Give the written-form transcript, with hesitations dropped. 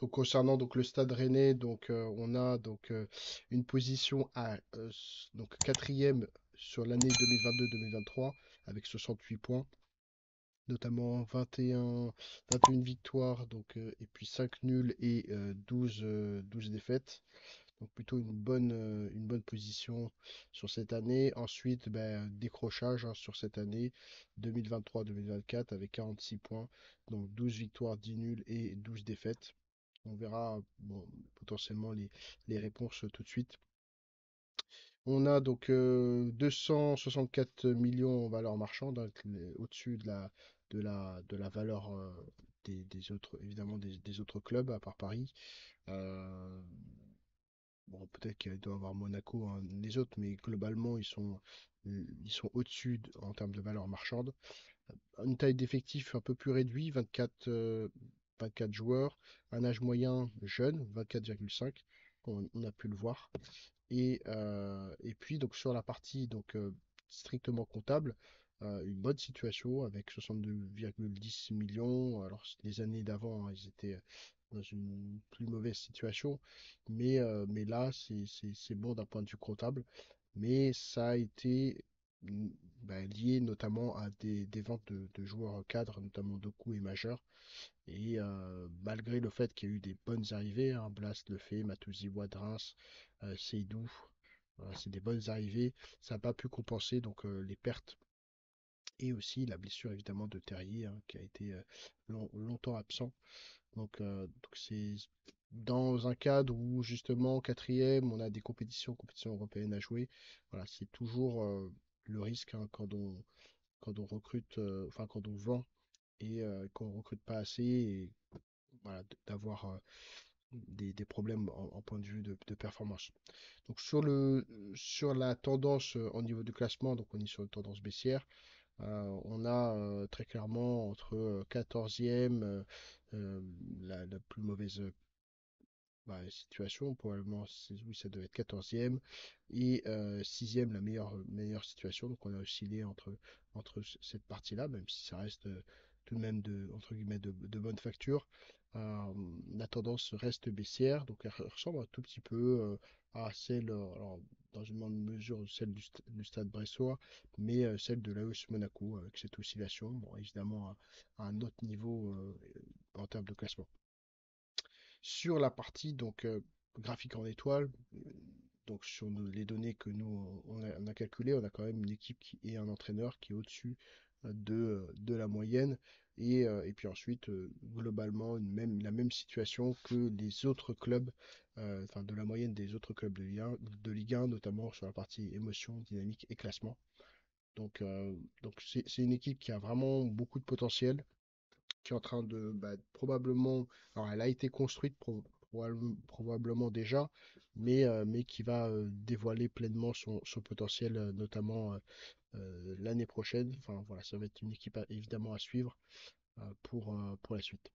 Donc concernant donc le Stade Rennais, donc on a donc une position à donc quatrième sur l'année 2022-2023 avec 68 points, notamment 21 victoires donc et puis 5 nuls et 12 défaites. Donc plutôt une bonne position sur cette année. Ensuite, ben, décrochage hein, sur cette année 2023-2024 avec 46 points, donc 12 victoires, 10 nuls et 12 défaites. On verra bon, potentiellement les réponses tout de suite. On a donc 264 millions en valeur marchande, hein, au-dessus de la valeur des autres, évidemment des autres clubs à part Paris. Euh, Bon, peut-être qu'il doit y avoir Monaco, hein, les autres, mais globalement, ils sont au-dessus en termes de valeur marchande. Une taille d'effectif un peu plus réduite, 24 joueurs, un âge moyen jeune, 24,5, on a pu le voir. Et puis, donc, sur la partie donc, strictement comptable, une bonne situation avec 62,10 millions. Alors, les années d'avant, hein, ils étaient dans une plus mauvaise situation, mais là, c'est bon d'un point de vue comptable. Mais ça a été lié notamment à des ventes de joueurs cadres, notamment Doku et Majeur. Et malgré le fait qu'il y a eu des bonnes arrivées, hein, Blast le fait, Matuidi, Wadrins, Seydou, c'est des bonnes arrivées, ça n'a pas pu compenser donc les pertes et aussi la blessure évidemment de Terrier hein, qui a été longtemps absent. Donc c'est dans un cadre où justement quatrième, on a des compétitions européennes à jouer. Voilà, c'est toujours le risque hein, quand on recrute, enfin quand on vend et qu'on recrute pas assez et voilà, d'avoir des problèmes en point de vue de performance. Donc sur la tendance au niveau du classement, donc on est sur une tendance baissière. On a très clairement entre 14e, la plus mauvaise situation, probablement, oui, ça devait être 14e, et 6e, la meilleure situation. Donc on a oscillé entre cette partie-là, même si ça reste tout de même entre guillemets, de bonne facture. Euh, la tendance reste baissière, donc elle ressemble un tout petit peu à celle, alors, dans une moindre mesure, celle du Stade Bressois, mais celle de l'AS Monaco, avec cette oscillation, bon, évidemment à un autre niveau en termes de classement. Sur la partie donc graphique en étoile, donc sur les données que nous on a calculées, on a quand même une équipe et un entraîneur qui est au-dessus de la moyenne. Et puis ensuite, globalement, la même situation que les autres clubs, enfin de la moyenne des autres clubs de Ligue 1, notamment sur la partie émotion, dynamique et classement. Donc c'est une équipe qui a vraiment beaucoup de potentiel, qui est en train de probablement, alors elle a été construite probablement déjà, mais qui va dévoiler pleinement son potentiel, notamment l'année prochaine. Enfin voilà, ça va être une équipe évidemment à suivre pour la suite.